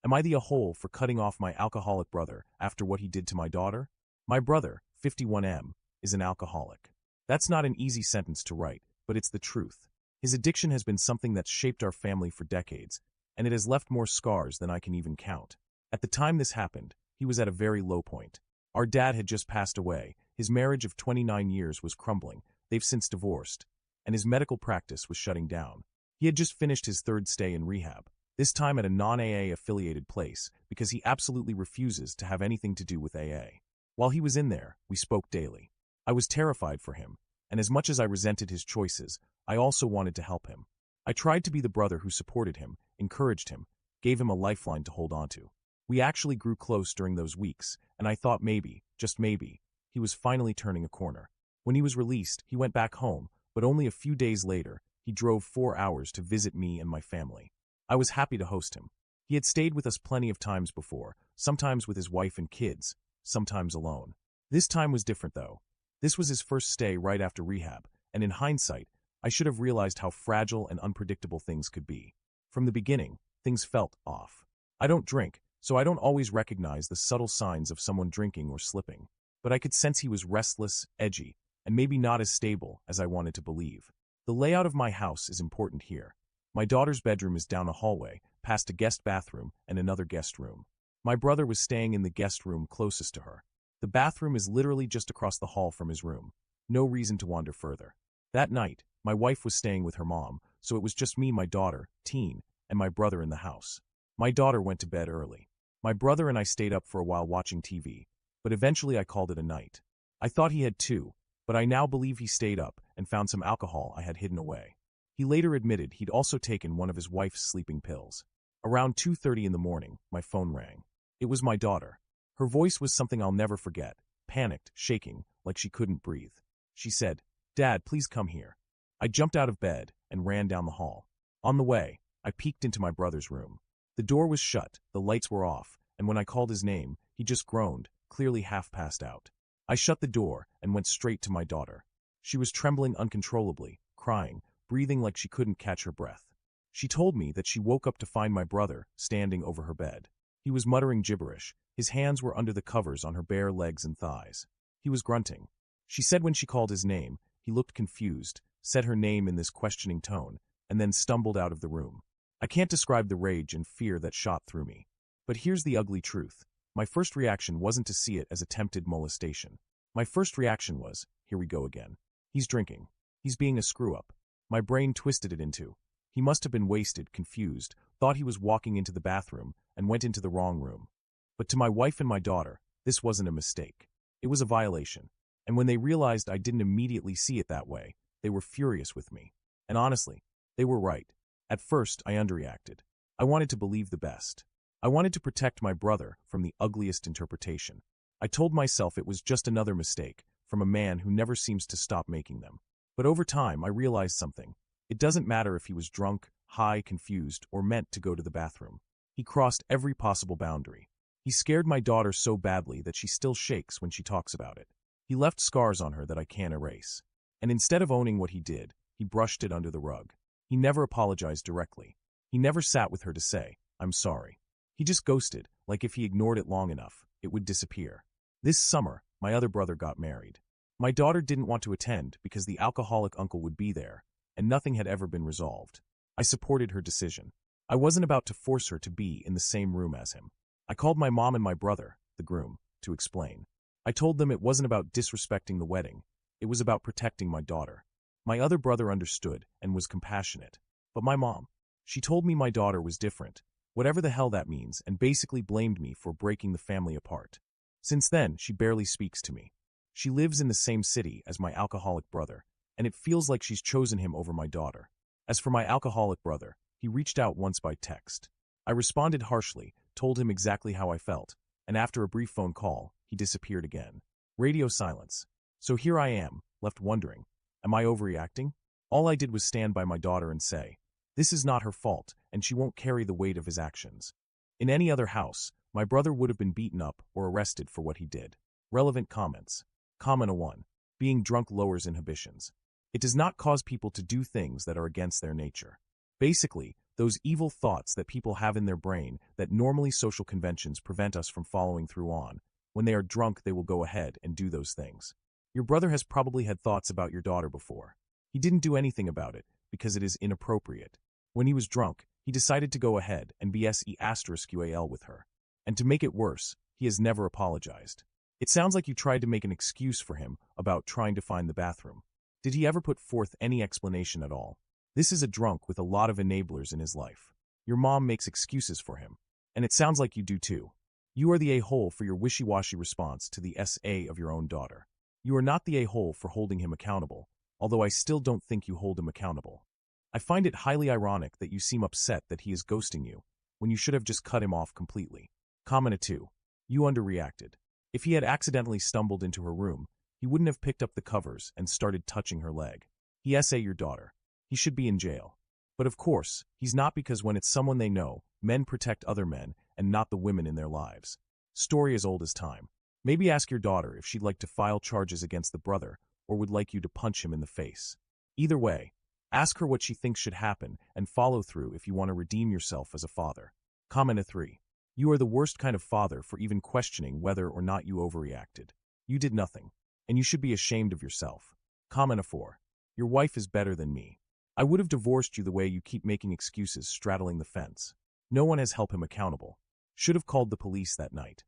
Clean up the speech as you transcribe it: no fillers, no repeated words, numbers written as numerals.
Am I the a-hole for cutting off my alcoholic brother after what he did to my daughter? My brother, 51M, is an alcoholic. That's not an easy sentence to write, but it's the truth. His addiction has been something that's shaped our family for decades, and it has left more scars than I can even count. At the time this happened, he was at a very low point. Our dad had just passed away, his marriage of 29 years was crumbling, they've since divorced, and his medical practice was shutting down. He had just finished his third stay in rehab, this time at a non-AA affiliated place, because he absolutely refuses to have anything to do with AA. While he was in there, we spoke daily. I was terrified for him, and as much as I resented his choices, I also wanted to help him. I tried to be the brother who supported him, encouraged him, gave him a lifeline to hold on to. We actually grew close during those weeks, and I thought maybe, just maybe, he was finally turning a corner. When he was released, he went back home, but only a few days later, he drove 4 hours to visit me and my family. I was happy to host him. He had stayed with us plenty of times before, sometimes with his wife and kids, sometimes alone. This time was different though. This was his first stay right after rehab, and in hindsight, I should have realized how fragile and unpredictable things could be. From the beginning, things felt off. I don't drink, so I don't always recognize the subtle signs of someone drinking or slipping. But I could sense he was restless, edgy, and maybe not as stable as I wanted to believe. The layout of my house is important here. My daughter's bedroom is down a hallway, past a guest bathroom and another guest room. My brother was staying in the guest room closest to her. The bathroom is literally just across the hall from his room. No reason to wander further. That night, my wife was staying with her mom, so it was just me, my daughter, teen, and my brother in the house. My daughter went to bed early. My brother and I stayed up for a while watching TV, but eventually I called it a night. I thought he had too, but I now believe he stayed up and found some alcohol I had hidden away. He later admitted he'd also taken one of his wife's sleeping pills. Around 2:30 in the morning, my phone rang. It was my daughter. Her voice was something I'll never forget, panicked, shaking, like she couldn't breathe. She said, "Dad, please come here." I jumped out of bed and ran down the hall. On the way, I peeked into my brother's room. The door was shut, the lights were off, and when I called his name, he just groaned, clearly half passed out. I shut the door and went straight to my daughter. She was trembling uncontrollably, crying, breathing like she couldn't catch her breath. She told me that she woke up to find my brother standing over her bed. He was muttering gibberish. His hands were under the covers on her bare legs and thighs. He was grunting. She said when she called his name, he looked confused, said her name in this questioning tone, and then stumbled out of the room. I can't describe the rage and fear that shot through me. But here's the ugly truth. My first reaction wasn't to see it as attempted molestation. My first reaction was, here we go again. He's drinking. He's being a screw-up. My brain twisted it into, he must have been wasted, confused, thought he was walking into the bathroom, and went into the wrong room. But to my wife and my daughter, this wasn't a mistake. It was a violation. And when they realized I didn't immediately see it that way, they were furious with me. And honestly, they were right. At first, I underreacted. I wanted to believe the best. I wanted to protect my brother from the ugliest interpretation. I told myself it was just another mistake, from a man who never seems to stop making them. But over time, I realized something. It doesn't matter if he was drunk, high, confused, or meant to go to the bathroom. He crossed every possible boundary. He scared my daughter so badly that she still shakes when she talks about it. He left scars on her that I can't erase. And instead of owning what he did, he brushed it under the rug. He never apologized directly. He never sat with her to say, "I'm sorry." He just ghosted, like if he ignored it long enough, it would disappear. This summer, my other brother got married. My daughter didn't want to attend because the alcoholic uncle would be there, and nothing had ever been resolved. I supported her decision. I wasn't about to force her to be in the same room as him. I called my mom and my brother, the groom, to explain. I told them it wasn't about disrespecting the wedding. It was about protecting my daughter. My other brother understood and was compassionate. But my mom, she told me my daughter was different, whatever the hell that means, and basically blamed me for breaking the family apart. Since then, she barely speaks to me. She lives in the same city as my alcoholic brother, and it feels like she's chosen him over my daughter. As for my alcoholic brother, he reached out once by text. I responded harshly, told him exactly how I felt, and after a brief phone call, he disappeared again. Radio silence. So here I am, left wondering, am I overreacting? All I did was stand by my daughter and say, this is not her fault, and she won't carry the weight of his actions. In any other house, my brother would have been beaten up or arrested for what he did. Relevant comments. Comment 1. Being drunk lowers inhibitions. It does not cause people to do things that are against their nature. Basically, Those evil thoughts that people have in their brain that normally social conventions prevent us from following through on. When they are drunk, they will go ahead and do those things. Your brother has probably had thoughts about your daughter before. He didn't do anything about it because it is inappropriate. When he was drunk, he decided to go ahead and BSE*QAL with her. And to make it worse, he has never apologized. It sounds like you tried to make an excuse for him about trying to find the bathroom. Did he ever put forth any explanation at all? This is a drunk with a lot of enablers in his life. Your mom makes excuses for him. And it sounds like you do too. You are the a-hole for your wishy-washy response to the SA of your own daughter. You are not the a-hole for holding him accountable, although I still don't think you hold him accountable. I find it highly ironic that you seem upset that he is ghosting you, when you should have just cut him off completely. Comment 2. You underreacted. If he had accidentally stumbled into her room, he wouldn't have picked up the covers and started touching her leg. He SA your daughter. He should be in jail. But of course, he's not, because when it's someone they know, men protect other men and not the women in their lives. Story as old as time. Maybe ask your daughter if she'd like to file charges against the brother or would like you to punch him in the face. Either way, ask her what she thinks should happen and follow through if you want to redeem yourself as a father. Comment 3. You are the worst kind of father for even questioning whether or not you overreacted. You did nothing, and you should be ashamed of yourself. Comment 4. Your wife is better than me. I would have divorced you the way you keep making excuses straddling the fence. No one has held him accountable. Should have called the police that night.